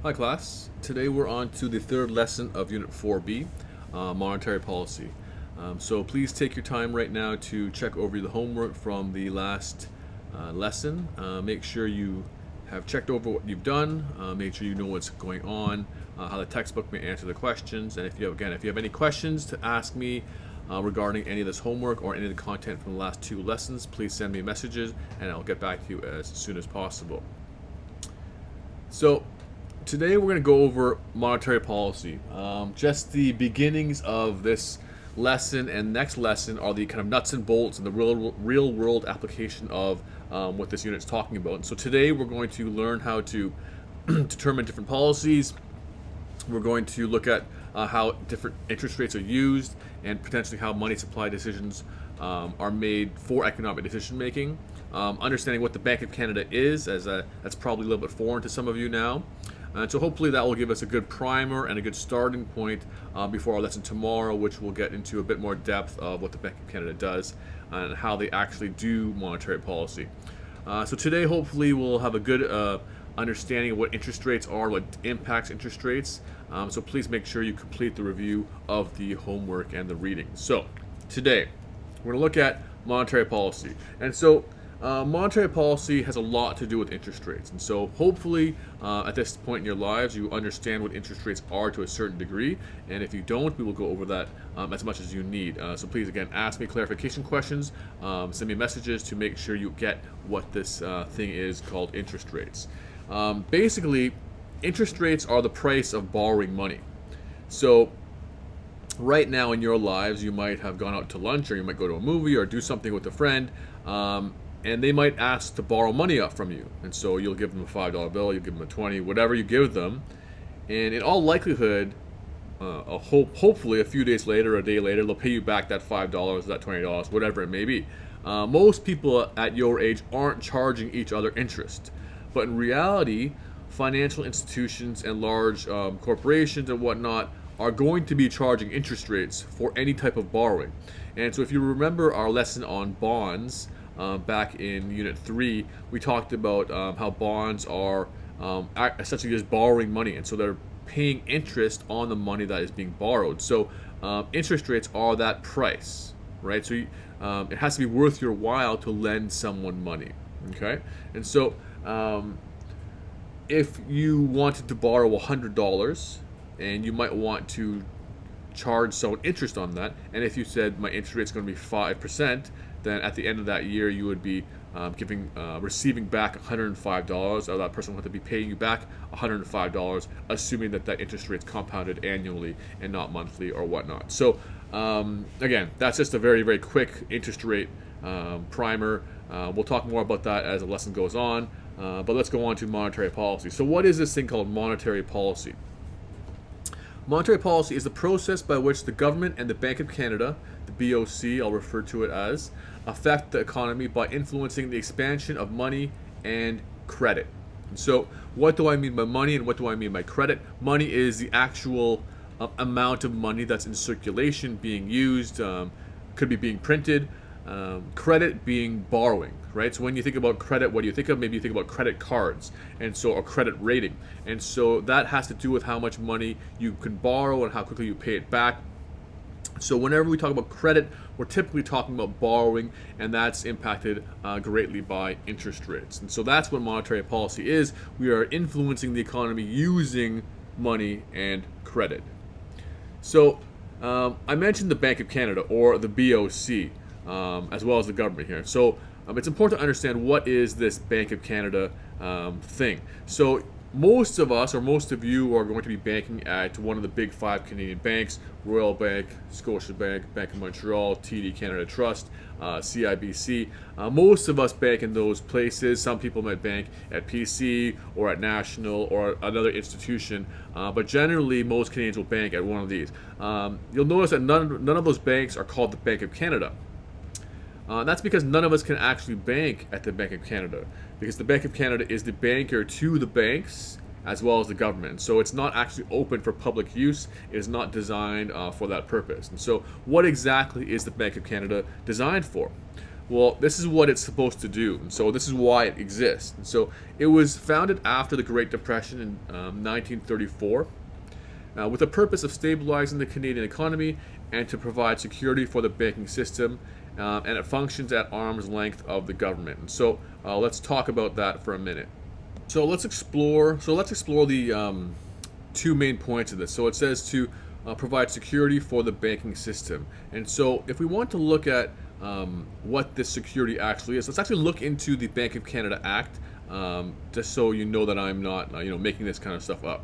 Hi class. Today we're on to the third lesson of Unit 4B, Monetary Policy. So please take your time right now to check over the homework from the last lesson. Make sure you have checked over what you've done. Make sure you know what's going on, how the textbook may answer the questions. And if you have any questions to ask me regarding any of this homework or any of the content from the last two lessons, please send me messages and I'll get back to you as soon as possible. So today we're going to go over monetary policy. Just the beginnings of this lesson and next lesson are the kind of nuts and bolts and the real world application of what this unit is talking about. And so today we're going to learn how to determine different policies. We're going to look at how different interest rates are used and potentially how money supply decisions are made for economic decision making. Understanding what the Bank of Canada is, as that's probably a little bit foreign to some of you now. And so hopefully that will give us a good primer and a good starting point before our lesson tomorrow, which will get into a bit more depth of what the Bank of Canada does and how they actually do monetary policy. So today hopefully we'll have a good understanding of what interest rates are, what impacts interest rates. So please make sure you complete the review of the homework and the reading. So today we're going to look at monetary policy. And so monetary policy has a lot to do with interest rates. And so hopefully at this point in your lives you understand what interest rates are to a certain degree. And if you don't, we will go over that as much as you need. So please, again, ask me clarification questions. Send me messages to make sure you get what this thing is called interest rates. Basically, interest rates are the price of borrowing money. So right now in your lives, you might have gone out to lunch, or you might go to a movie, or do something with a friend, and they might ask to borrow money up from you. And so you'll give them a $5 bill, you give them a 20, whatever you give them, and in all likelihood, hopefully a few days later, a day later, they'll pay you back that $5, that $20, whatever it may be. Most people at your age aren't charging each other interest, but in reality, financial institutions and large corporations and whatnot are going to be charging interest rates for any type of borrowing. And so if you remember our lesson on bonds back in Unit 3, we talked about how bonds are essentially just borrowing money, and so they're paying interest on the money that is being borrowed. So interest rates are that price, right? So it has to be worth your while to lend someone money, okay? And so if you wanted to borrow $100 and you might want to charge someone interest on that, and if you said my interest rate is going to be 5%, then at the end of that year you would be receiving back $105, or that person would have to be paying you back $105, assuming that that interest rate is compounded annually and not monthly or whatnot. So again, that's just a very, very quick interest rate primer. We'll talk more about that as the lesson goes on, but let's go on to monetary policy. So what is this thing called monetary policy? Monetary policy is the process by which the government and the Bank of Canada, the BOC, I'll refer to it as, affect the economy by influencing the expansion of money and credit. And so what do I mean by money and what do I mean by credit? Money is the actual amount of money that's in circulation, being used, could be being printed. Credit being borrowing, right? So when you think about credit, what do you think of? Maybe you think about credit cards, and so a credit rating, and so that has to do with how much money you can borrow and how quickly you pay it back. So whenever we talk about credit, we're typically talking about borrowing, and that's impacted greatly by interest rates. And so that's what monetary policy is. We are influencing the economy using money and credit. So I mentioned the Bank of Canada, or the BOC. As well as the government here. So it's important to understand what is this Bank of Canada thing. So most of us, or most of you, are going to be banking at one of the big five Canadian banks: Royal Bank, Scotiabank, Bank of Montreal, TD Canada Trust, CIBC. Most of us bank in those places. Some people might bank at PC or at National or another institution, but generally most Canadians will bank at one of these. You'll notice that none of those banks are called the Bank of Canada. That's because none of us can actually bank at the Bank of Canada, because the Bank of Canada is the banker to the banks as well as the government. So it's not actually open for public use. It is not designed for that purpose. And so what exactly is the Bank of Canada designed for? Well, this is what it's supposed to do, and so this is why it exists. And so it was founded after the Great Depression in 1934, with the purpose of stabilizing the Canadian economy and to provide security for the banking system, and it functions at arm's length of the government. And so let's talk about that for a minute. So let's explore. The two main points of this. So it says to provide security for the banking system. And so if we want to look at what this security actually is, let's actually look into the Bank of Canada Act, just so you know that I'm not making this kind of stuff up.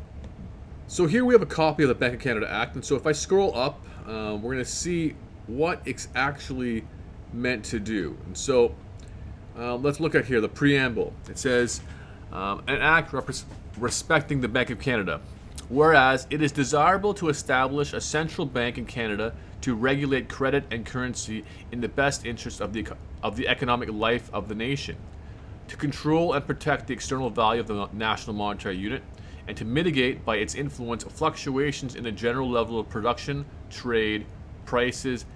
So here we have a copy of the Bank of Canada Act, and so if I scroll up, we're going to see what it's actually meant to do. And so let's look at here the preamble. It says an act respecting the Bank of Canada. Whereas it is desirable to establish a central bank in Canada to regulate credit and currency in the best interest of the economic life of the nation, to control and protect the external value of the national monetary unit, and to mitigate by its influence fluctuations in the general level of production, trade, prices,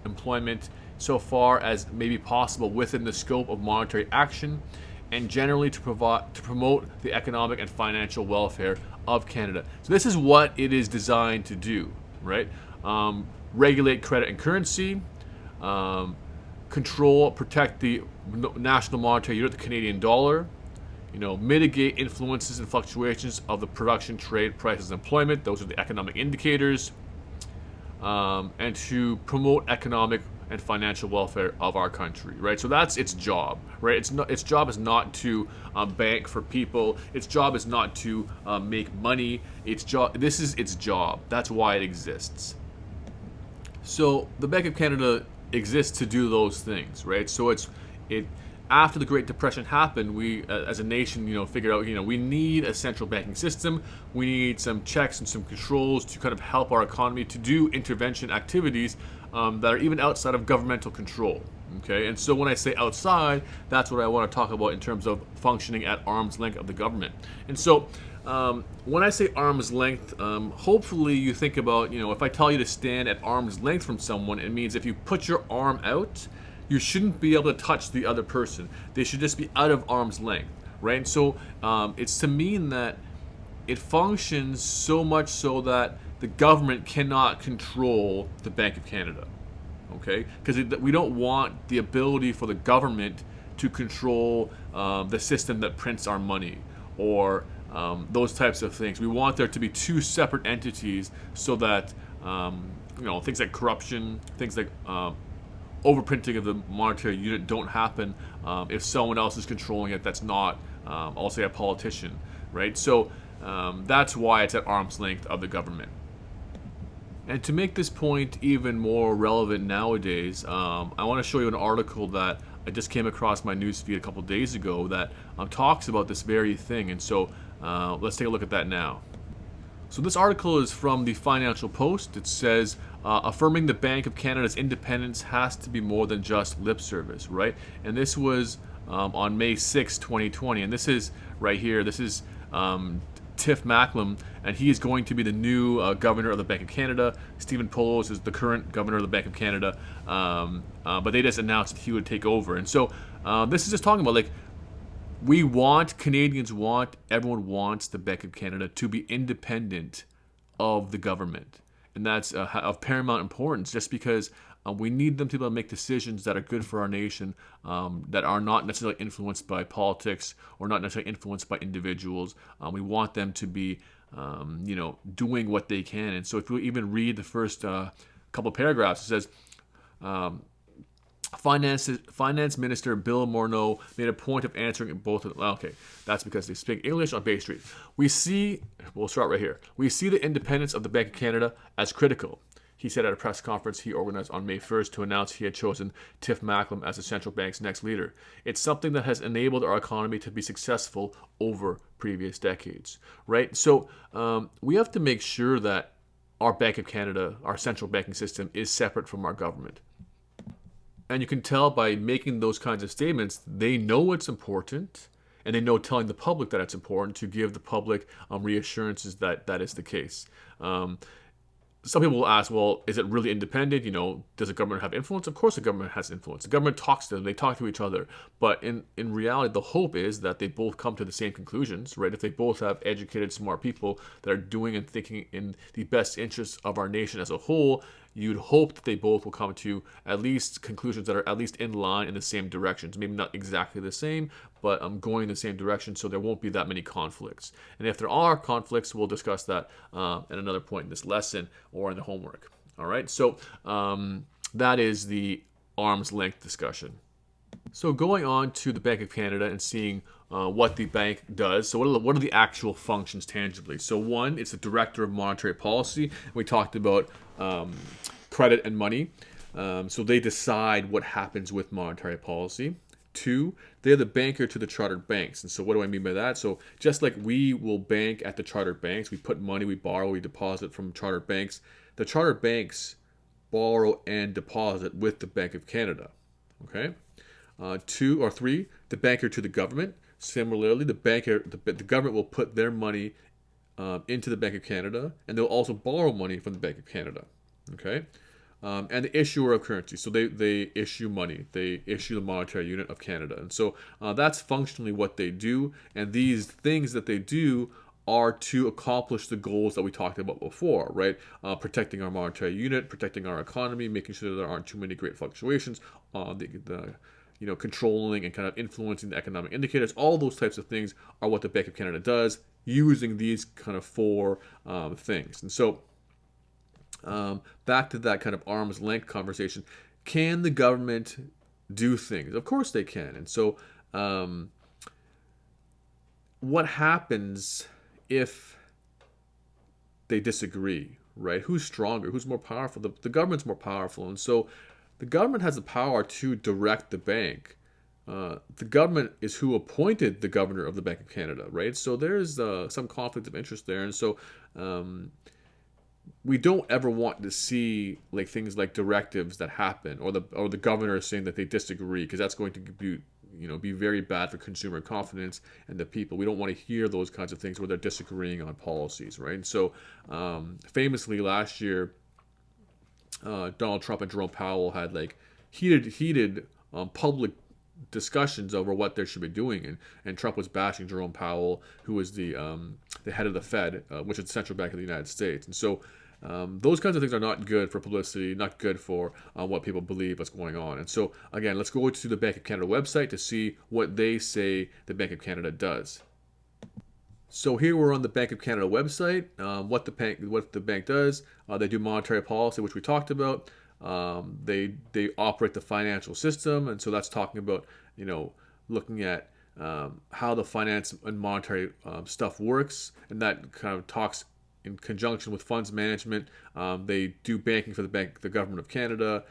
employment, so far as may be possible within the scope of monetary action, and generally to promote the economic and financial welfare of Canada. So this is what it is designed to do, right? Regulate credit and currency, control, protect the national monetary unit, the Canadian dollar, mitigate influences and fluctuations of the production, trade, prices, and employment. Those are the economic indicators, and to promote economic and financial welfare of our country, right? So that's its job, right? Its job is not to bank for people. Its job is not to make money. This is its job. That's why it exists. So the Bank of Canada exists to do those things, right? So it after the Great Depression happened, we as a nation, figured out, we need a central banking system. We need some checks and some controls to kind of help our economy to do intervention activities that are even outside of governmental control. Okay, and so when I say outside, that's what I want to talk about in terms of functioning at arm's length of the government. And so when I say arm's length, hopefully you think about, if I tell you to stand at arm's length from someone, it means if you put your arm out, you shouldn't be able to touch the other person. They should just be out of arm's length, right? And so it's to mean that it functions so much so that the government cannot control the Bank of Canada, okay? Because we don't want the ability for the government to control the system that prints our money or those types of things. We want there to be two separate entities so that things like corruption, things like overprinting of the monetary unit don't happen if someone else is controlling it that's not, I'll say, a politician, right? So that's why it's at arm's length of the government. And to make this point even more relevant nowadays, I want to show you an article that I just came across my newsfeed a couple days ago that talks about this very thing. And so let's take a look at that now. So this article is from the Financial Post. It says, affirming the Bank of Canada's independence has to be more than just lip service, right? And this was on May 6, 2020. And this is right here. This is Tiff Macklem, and he is going to be the new governor of the Bank of Canada. Stephen Poloz is the current governor of the Bank of Canada, but they just announced that he would take over. And so this is just talking about, everyone wants the Bank of Canada to be independent of the government. And that's of paramount importance, just because we need them to be able to make decisions that are good for our nation, that are not necessarily influenced by politics or not necessarily influenced by individuals. We want them to be, doing what they can. And so if we even read the first couple paragraphs, it says, Finance Minister Bill Morneau made a point of answering both. Okay, that's because they speak English on Bay Street. We'll start right here. We see the independence of the Bank of Canada as critical, he said at a press conference he organized on May 1st to announce he had chosen Tiff Macklem as the central bank's next leader. It's something that has enabled our economy to be successful over previous decades, right? So we have to make sure that our Bank of Canada, our central banking system, is separate from our government. And you can tell by making those kinds of statements, they know it's important, and they know telling the public that it's important to give the public reassurances that that is the case. some people will ask, well, is it really independent? Does the government have influence? Of course the government has influence. The government talks to them, they talk to each other. But in reality, the hope is that they both come to the same conclusions, right? If they both have educated, smart people that are doing and thinking in the best interests of our nation as a whole, you'd hope that they both will come to at least conclusions that are at least in line in the same directions. Maybe not exactly the same, but going in the same direction, so there won't be that many conflicts. And if there are conflicts, we'll discuss that at another point in this lesson or in the homework. All right, so that is the arm's length discussion. So going on to the Bank of Canada and seeing what the bank does. So what are the actual functions tangibly? So one, it's the Director of Monetary Policy. We talked about credit and money. So they decide what happens with monetary policy. Two, they're the banker to the chartered banks. And so what do I mean by that? So just like we will bank at the chartered banks, we put money, we borrow, we deposit from chartered banks. The chartered banks borrow and deposit with the Bank of Canada. Okay. Two or three, the banker to the government. Similarly, the government will put their money into the Bank of Canada, and they'll also borrow money from the Bank of Canada. Okay, and the issuer of currency. So they issue money. They issue the monetary unit of Canada, and so that's functionally what they do. And these things that they do are to accomplish the goals that we talked about before, right? Protecting our monetary unit, protecting our economy, making sure that there aren't too many great fluctuations. Controlling and kind of influencing the economic indicators. All those types of things are what the Bank of Canada does, using these kind of four things. And so back to that kind of arm's length conversation. Can the government do things? Of course they can. And so what happens if they disagree, right? Who's stronger? Who's more powerful? The government's more powerful. And so the government has the power to direct the bank. The government is who appointed the governor of the Bank of Canada, right? So there's some conflict of interest there. And so we don't ever want to see like things like directives that happen, or the governor saying that they disagree, because that's going to be very bad for consumer confidence and the people. We don't want to hear those kinds of things where they're disagreeing on policies, right? And so famously last year, Donald Trump and Jerome Powell had like heated public discussions over what they should be doing, and Trump was bashing Jerome Powell, who is the head of the Fed, which is the central bank of the United States. And so those kinds of things are not good for publicity, not good for what people believe what's going on. And so again, let's go to the Bank of Canada website to see what they say the Bank of Canada does. So here we're on the Bank of Canada website. What the bank does, they do monetary policy, which we talked about. They operate the financial system, and so that's talking about looking at how the finance and monetary stuff works, and that kind of talks in conjunction with funds management. They do banking for the government of Canada.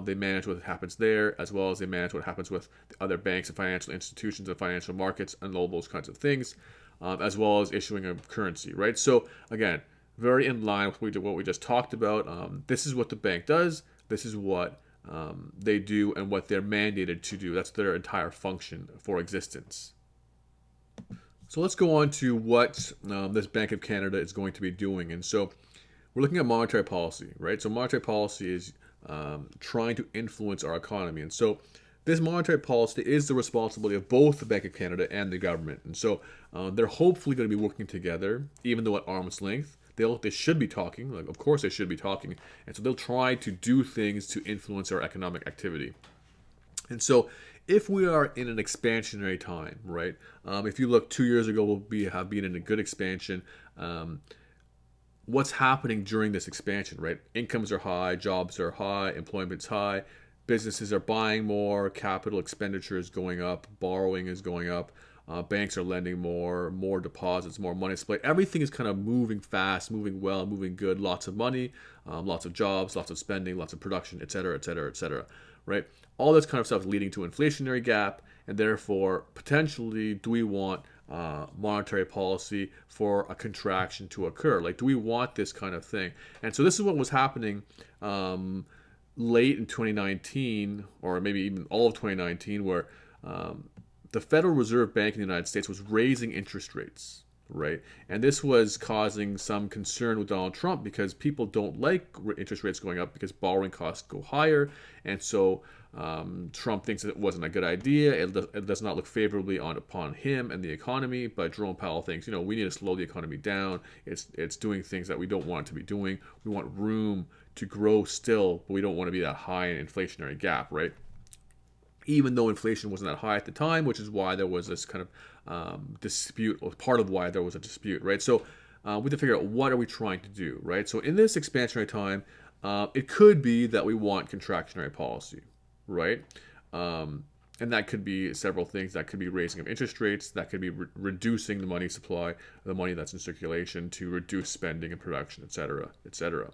They manage what happens there, as well as they manage what happens with the other banks and financial institutions and financial markets and all those kinds of things. As well as issuing a currency, right? So again, very in line with what we just talked about. This is what the bank does. This is what they do and what they're mandated to do. That's their entire function for existence. So let's go on to what this Bank of Canada is going to be doing. And so we're looking at monetary policy, right? So monetary policy is trying to influence our economy. And so this monetary policy is the responsibility of both the Bank of Canada and the government. And so they're hopefully going to be working together, even though at arm's length. They should be talking. Like, of course they should be talking. And so they'll try to do things to influence our economic activity. And so if we are in an expansionary time, right? If you look 2 years ago, we'll have been in a good expansion. What's happening during this expansion, right? Incomes are high, jobs are high, employment's high. Businesses are buying more, capital expenditure is going up, borrowing is going up, banks are lending more deposits, more money supply. Everything is kind of moving fast, moving well, moving good, lots of money, lots of jobs, lots of spending, lots of production, et cetera, et cetera, et cetera, right? All this kind of stuff is leading to an inflationary gap, and therefore, potentially, do we want monetary policy for a contraction to occur? Like, do we want this kind of thing? And so this is what was happening late in 2019, or maybe even all of 2019, where the Federal Reserve Bank in the United States was raising interest rates. right? And this was causing some concern with Donald Trump because people don't like interest rates going up because borrowing costs go higher. And so Trump thinks that it wasn't a good idea. It does not look favorably upon him and the economy. But Jerome Powell thinks, we need to slow the economy down. It's doing things that we don't want it to be doing. We want room to grow still, but we don't want to be that high in inflationary gap, right? Even though inflation wasn't that high at the time, which is why there was this kind of dispute, or part of why there was a dispute, right? So we have to figure out what are we trying to do, right? So in this expansionary time, it could be that we want contractionary policy, right? And that could be several things. That could be raising of interest rates. That could be reducing the money supply, the money that's in circulation, to reduce spending and production, et cetera, et cetera.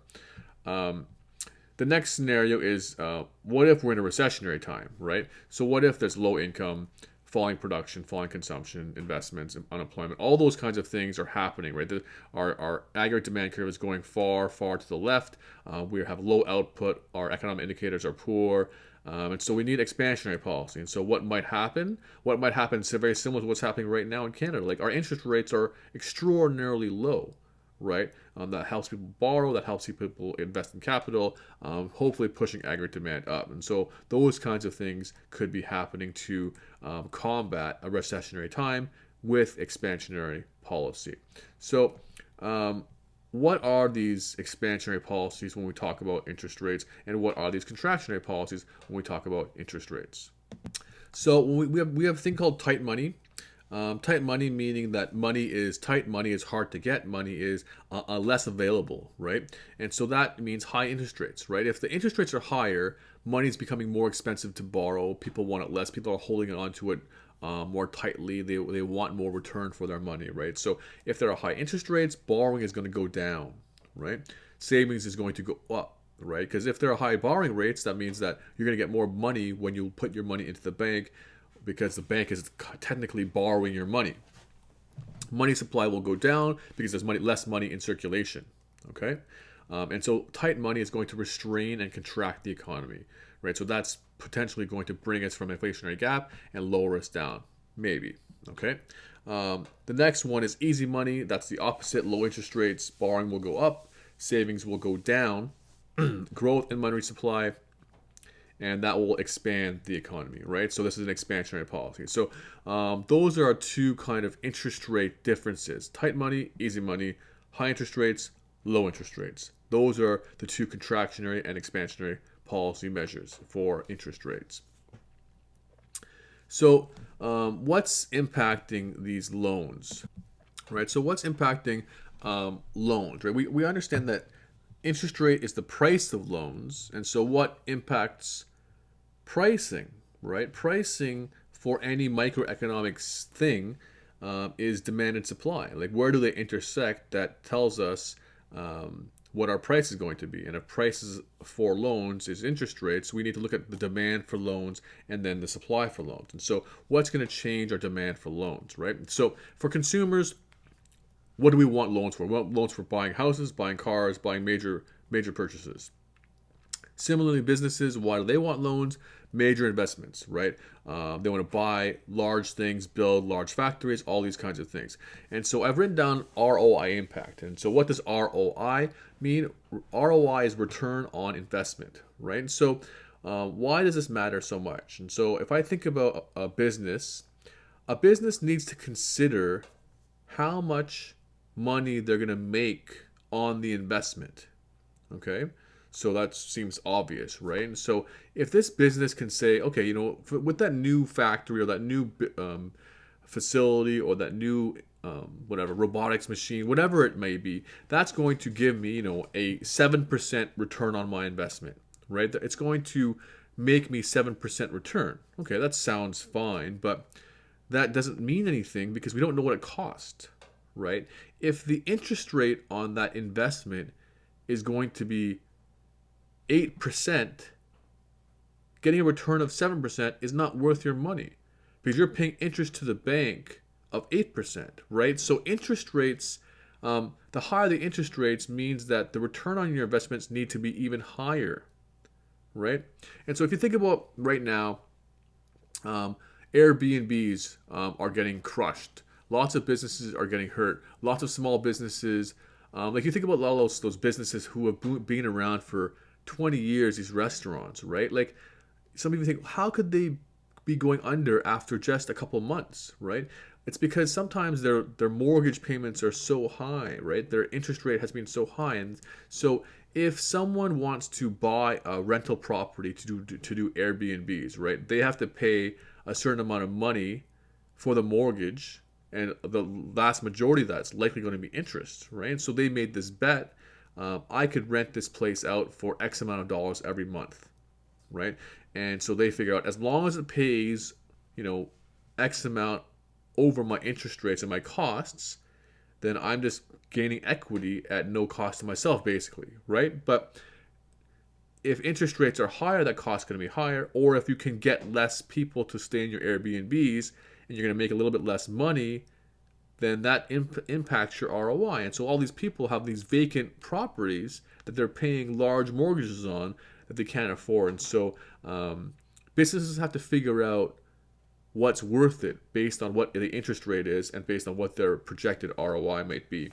The next scenario is what if we're in a recessionary time, right? So what if there's low income, falling production, falling consumption, investments, unemployment, all those kinds of things are happening, right? Our aggregate demand curve is going far, far to the left. We have low output. Our economic indicators are poor. And so we need expansionary policy. And so what might happen? What might happen is very similar to what's happening right now in Canada. Like, our interest rates are extraordinarily low, right? That helps people borrow, that helps people invest in capital, hopefully pushing aggregate demand up. And so those kinds of things could be happening to combat a recessionary time with expansionary policy. So what are these expansionary policies when we talk about interest rates, and what are these contractionary policies when we talk about interest rates? So we have a thing called tight money. Tight money meaning that money is tight, money is hard to get, money is less available, right? And so that means high interest rates, right? If the interest rates are higher, money is becoming more expensive to borrow. People want it less. People are holding on to it more tightly. They want more return for their money, right? So if there are high interest rates, borrowing is going to go down, right? Savings is going to go up, right? Because if there are high borrowing rates, that means that you're going to get more money when you put your money into the bank, because the bank is technically borrowing your money. Money supply will go down because there's less money in circulation, okay? And so tight money is going to restrain and contract the economy, right? So that's potentially going to bring us from an inflationary gap and lower us down, maybe, okay? The next one is easy money. That's the opposite. Low interest rates, borrowing will go up, savings will go down, growth in money supply, and that will expand the economy, right? So this is an expansionary policy. So those are our two kind of interest rate differences: tight money, easy money; high interest rates, low interest rates. Those are the two contractionary and expansionary policy measures for interest rates. So what's impacting these loans, right? So what's impacting loans, right? We understand that interest rate is the price of loans, and so what impacts pricing, right? Pricing for any microeconomics thing is demand and supply. Like, where do they intersect? That tells us what our price is going to be. And if prices for loans is interest rates, we need to look at the demand for loans and then the supply for loans. And so what's going to change our demand for loans, right? So for consumers, what do we want loans for? We want loans for buying houses, buying cars, buying major purchases. Similarly, businesses, why do they want loans? Major investments, right? They want to buy large things, build large factories, all these kinds of things. And so I've written down ROI impact. And so what does ROI mean? ROI is return on investment, right? And so why does this matter so much? And so if I think about a business needs to consider how much money they're going to make on the investment, okay? So that seems obvious, right? And so if this business can say, okay, with that new factory or that new facility or that new whatever robotics machine, whatever it may be, that's going to give me, a 7% return on my investment, right? It's going to make me 7% return. Okay, that sounds fine, but that doesn't mean anything because we don't know what it cost, right? If the interest rate on that investment is going to be 8%, getting a return of 7% is not worth your money because you're paying interest to the bank of 8%, right? So interest rates, the higher the interest rates means that the return on your investments need to be even higher, right? And so if you think about right now, Airbnbs are getting crushed. Lots of businesses are getting hurt. Lots of small businesses, like you think about a lot of those businesses who have been around for 20 years, these restaurants, right? Like some people think, how could they be going under after just a couple months, right? It's because sometimes their mortgage payments are so high, right? Their interest rate has been so high, and so if someone wants to buy a rental property to do Airbnbs, right? They have to pay a certain amount of money for the mortgage, and the vast majority of that's likely going to be interest, right? So they made this bet: I could rent this place out for X amount of dollars every month, right? And so they figure out as long as it pays, X amount over my interest rates and my costs, then I'm just gaining equity at no cost to myself, basically, right? But if interest rates are higher, that cost is going to be higher. Or if you can get less people to stay in your Airbnbs and you're going to make a little bit less money, then that impacts your ROI. And so all these people have these vacant properties that they're paying large mortgages on that they can't afford. And so businesses have to figure out what's worth it based on what the interest rate is and based on what their projected ROI might be.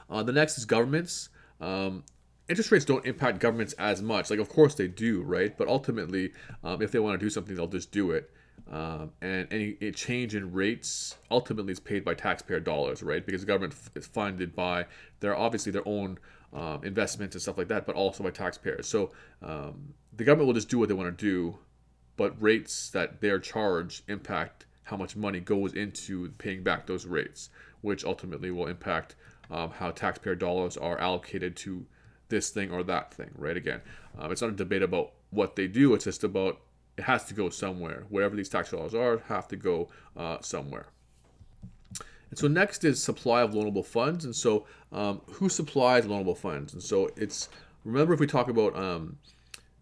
The next is governments. Interest rates don't impact governments as much. Like, of course they do, right? But ultimately, if they want to do something, they'll just do it. And any change in rates ultimately is paid by taxpayer dollars, right? Because the government is funded by obviously their own investments and stuff like that, but also by taxpayers. So the government will just do what they want to do, but rates that they're charged impact how much money goes into paying back those rates, which ultimately will impact how taxpayer dollars are allocated to this thing or that thing, right? Again, it's not a debate about what they do. It's just about it has to go somewhere. Wherever these tax dollars are, have to go somewhere. And so next is supply of loanable funds. And so who supplies loanable funds? And so remember if we talk about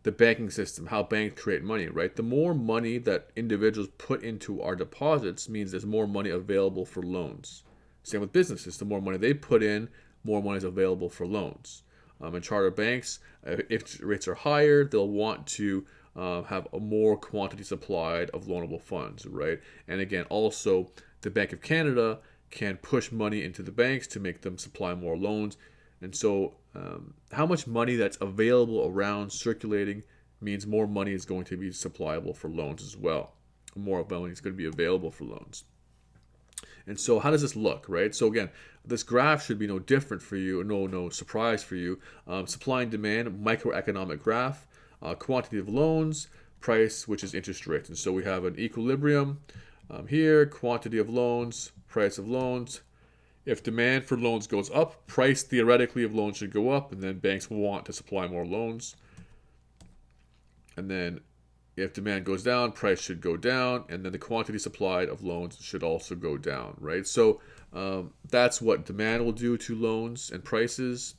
the banking system, how banks create money, right? The more money that individuals put into our deposits means there's more money available for loans. Same with businesses. The more money they put in, more money is available for loans. And charter banks, if rates are higher, they'll want to have a more quantity supplied of loanable funds, right? And again, also the Bank of Canada can push money into the banks to make them supply more loans. And so how much money that's available around circulating means more money is going to be supplyable for loans as well. More money is going to be available for loans. And so how does this look, right? So again, this graph should be no different for you, no surprise for you. Supply and demand, microeconomic graph, quantity of loans, price, which is interest rates. And so we have an equilibrium here, quantity of loans, price of loans. If demand for loans goes up, price theoretically of loans should go up, and then banks want to supply more loans. And then if demand goes down, price should go down, and then the quantity supplied of loans should also go down, right? So that's what demand will do to loans and prices.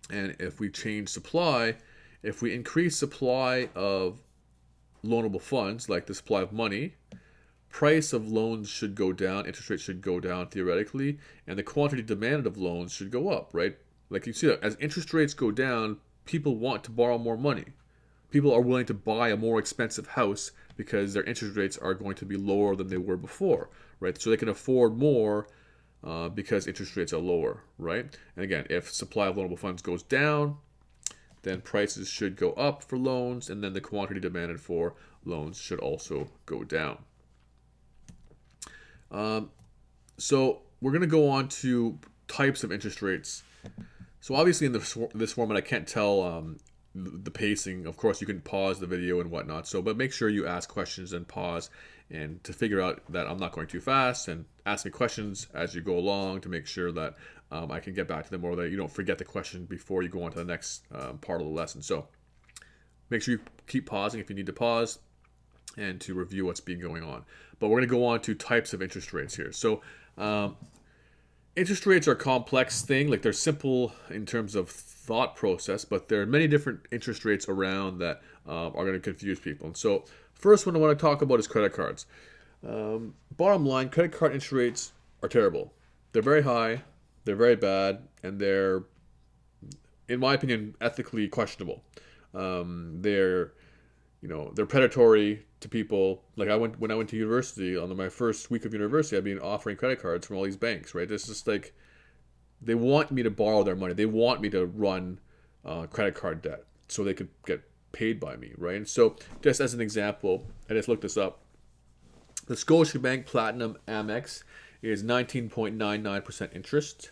And if we change supply, if we increase supply of loanable funds, like the supply of money, price of loans should go down, interest rates should go down theoretically, and the quantity demanded of loans should go up, right? Like you see that as interest rates go down, people want to borrow more money. People are willing to buy a more expensive house because their interest rates are going to be lower than they were before, right? So they can afford more because interest rates are lower, right? And again, if supply of loanable funds goes down, then prices should go up for loans, and then the quantity demanded for loans should also go down. So we're going to go on to types of interest rates. So obviously in this format, I can't tell the pacing. Of course, you can pause the video and whatnot. But make sure you ask questions and pause, and to figure out that I'm not going too fast, and ask me questions as you go along to make sure that I can get back to them, or that you don't forget the question before you go on to the next part of the lesson. So make sure you keep pausing if you need to pause, and to review what's been going on. But we're going to go on to types of interest rates here. So interest rates are a complex thing. Like, they're simple in terms of thought process, but there are many different interest rates around that are going to confuse people. And so first one I want to talk about is credit cards. Bottom line, credit card interest rates are terrible. They're very high, they're very bad, and they're, in my opinion, ethically questionable. They're they're predatory to people. Like when I went to university on my first week of university, I've been offering credit cards from all these banks, right? It's just like they want me to borrow their money. They want me to run credit card debt so they could get paid by me, right? And so, just as an example, I just looked this up. The Scotiabank Platinum Amex is 19.99% interest.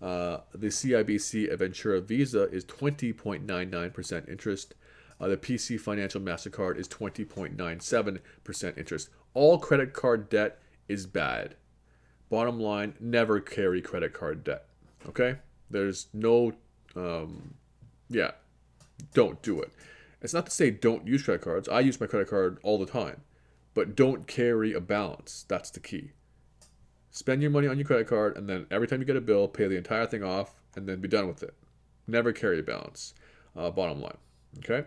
The CIBC Aventura Visa is 20.99% interest. The PC Financial MasterCard is 20.97% interest. All credit card debt is bad. Bottom line, never carry credit card debt. Okay? There's no, yeah, don't do it. It's not to say don't use credit cards. I use my credit card all the time. But don't carry a balance. That's the key. Spend your money on your credit card, and then every time you get a bill, pay the entire thing off, and then be done with it. Never carry a balance. Bottom line. Okay?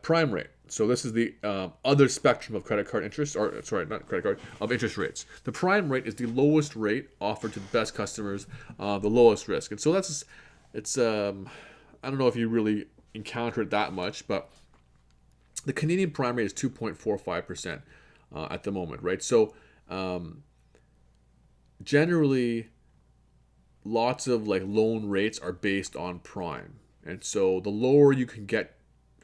Prime rate. So this is the other spectrum of credit card interest, or sorry, not credit card, of interest rates. The prime rate is the lowest rate offered to the best customers, the lowest risk. And so it's I don't know if you really encounter it that much, but the Canadian prime rate is 2.45% at the moment, right? So generally, lots of like loan rates are based on prime, and so the lower you can get,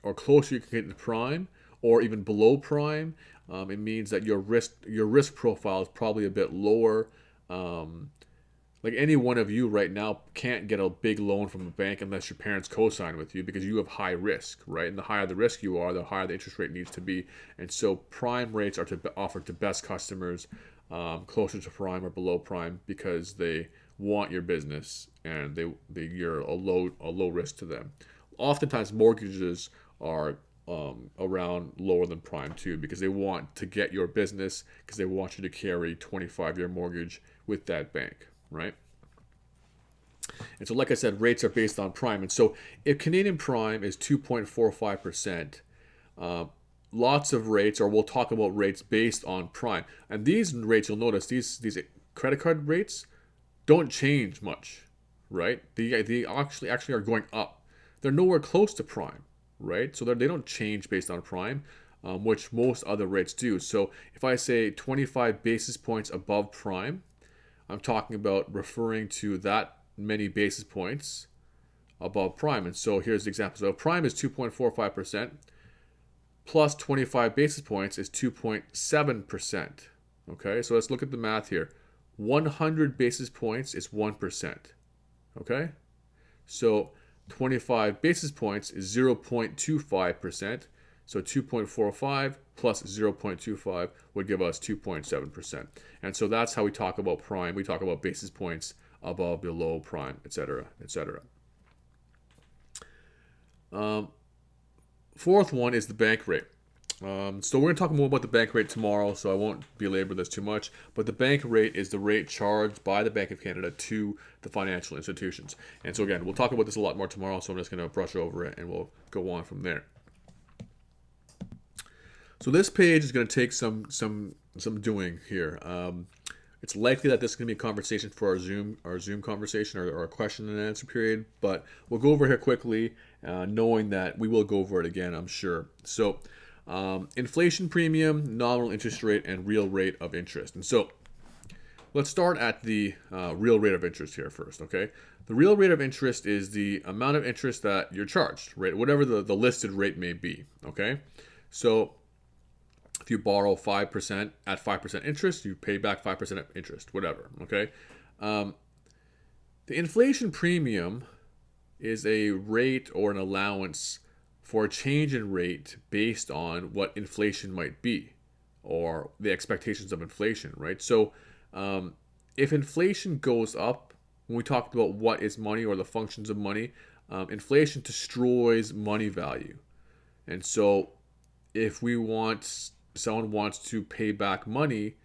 or closer you can get to prime, or even below prime, it means that your risk profile is probably a bit lower. Like any one of you right now can't get a big loan from a bank unless your parents co-sign with you, because you have high risk, right? And the higher the risk you are, the higher the interest rate needs to be. And so prime rates are offered to best customers, closer to prime or below prime, because they want your business and you're a low risk to them. Oftentimes mortgages are around lower than prime too, because they want to get your business, because they want you to carry 25-year mortgage with that bank, right? And so, like I said, rates are based on prime. And so if Canadian prime is 2.45%, lots of rates, or we'll talk about rates based on prime. And these rates, you'll notice, these credit card rates don't change much, right? They actually are going up. They're nowhere close to prime, right? So they don't change based on prime, which most other rates do. So if I say 25 basis points above prime, I'm talking about referring to that many basis points above prime. And so here's the example. So prime is 2.45%, plus 25 basis points is 2.7%. Okay, so let's look at the math here. 100 basis points is 1%. Okay, so 25 basis points is 0.25%. So 2.45 plus 0.25 would give us 2.7%. And so that's how we talk about prime. We talk about basis points above, below prime, etc., etc. Fourth one is the bank rate. So we're going to talk more about the bank rate tomorrow, so I won't belabor this too much. But the bank rate is the rate charged by the Bank of Canada to the financial institutions. And so again, we'll talk about this a lot more tomorrow, so I'm just going to brush over it and we'll go on from there. So this page is going to take some doing here. It's likely that this is going to be a conversation for our Zoom conversation, or a question and answer period. But we'll go over here quickly, knowing that we will go over it again, I'm sure. So inflation premium, nominal interest rate, and real rate of interest. And so let's start at the real rate of interest here first, okay? The real rate of interest is the amount of interest that you're charged, right? Whatever the listed rate may be, okay? So if you borrow 5% at 5% interest, you pay back 5% interest, whatever, okay? The inflation premium is a rate or an allowance for a change in rate based on what inflation might be, or the expectations of inflation, right? So if inflation goes up, when we talked about what is money or the functions of money, inflation destroys money value. And so if someone wants to pay back money,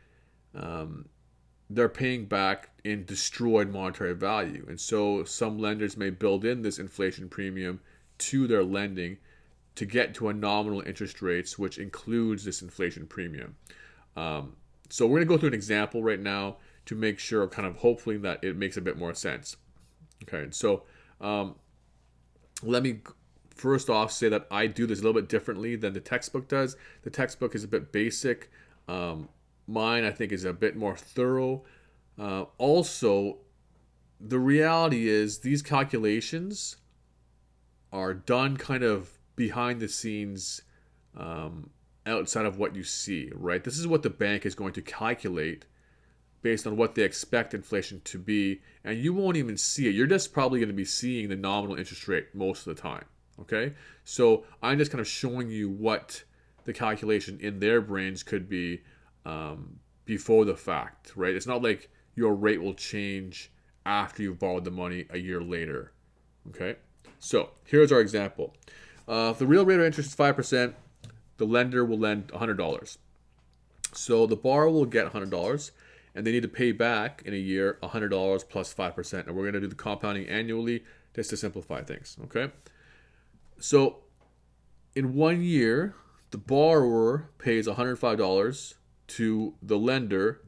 they're paying back in destroyed monetary value. And so some lenders may build in this inflation premium to their lending to get to a nominal interest rates, which includes this inflation premium. So we're going to go through an example right now to make sure, kind of hopefully, that it makes a bit more sense. Okay, so let me first off say that I do this a little bit differently than the textbook does. The textbook is a bit basic. Mine, I think, is a bit more thorough. Also, the reality is these calculations are done kind of behind the scenes, outside of what you see, right? This is what the bank is going to calculate based on what they expect inflation to be, and you won't even see it. You're just probably going to be seeing the nominal interest rate most of the time, okay? So I'm just kind of showing you what the calculation in their brains could be before the fact, right? It's not like your rate will change after you've borrowed the money a year later, okay? So here's our example. If the real rate of interest is 5%, the lender will lend $100. So the borrower will get $100, and they need to pay back in a year $100 plus 5%. And we're going to do the compounding annually just to simplify things, okay? So in 1 year, the borrower pays $105 to the lender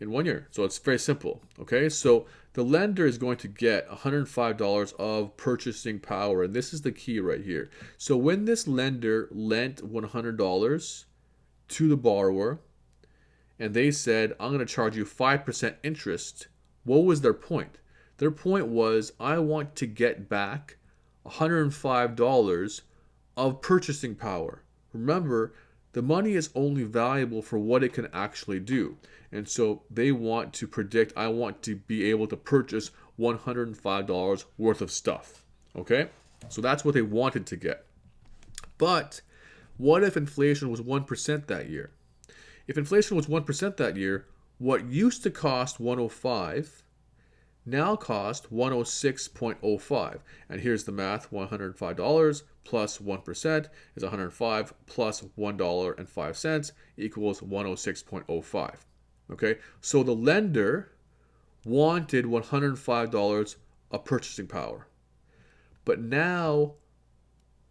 in 1 year. So it's very simple, okay? So the lender is going to get $105 of purchasing power, and this is the key right here. So when this lender lent $100 to the borrower, and they said, I'm going to charge you 5% interest, what was their point? Their point was, I want to get back $105 of purchasing power. Remember, the money is only valuable for what it can actually do. And so they want to predict, I want to be able to purchase $105 worth of stuff. Okay? So that's what they wanted to get. But what if inflation was 1% that year? If inflation was 1% that year, what used to cost 105 now cost 106.05. And here's the math. $105 plus 1% is 105 plus $1.05 equals 106.05. Okay? So the lender wanted $105 of purchasing power. But now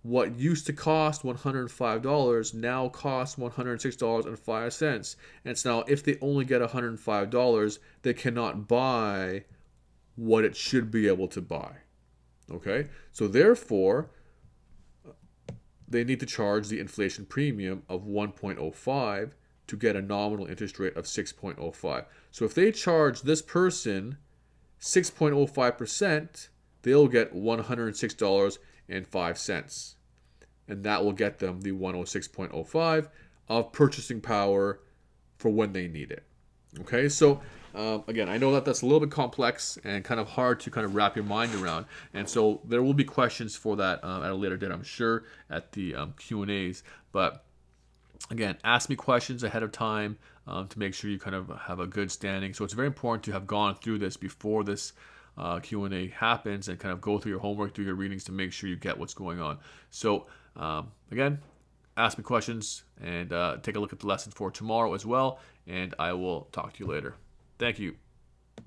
what used to cost $105 now costs $106.05. And so now if they only get $105, they cannot buy what it should be able to buy. Okay? So therefore, they need to charge the inflation premium of 1.05 to get a nominal interest rate of 6.05. So if they charge this person 6.05%, they'll get $106.05. And that will get them the 106.05 of purchasing power for when they need it. Okay, so again, I know that that's a little bit complex and kind of hard to kind of wrap your mind around. And so there will be questions for that at a later date, I'm sure, at the Q&As. But again, ask me questions ahead of time to make sure you kind of have a good standing. So it's very important to have gone through this before this Q&A happens and kind of go through your homework, do your readings to make sure you get what's going on. So again, ask me questions and take a look at the lesson for tomorrow as well, and I will talk to you later. Thank you.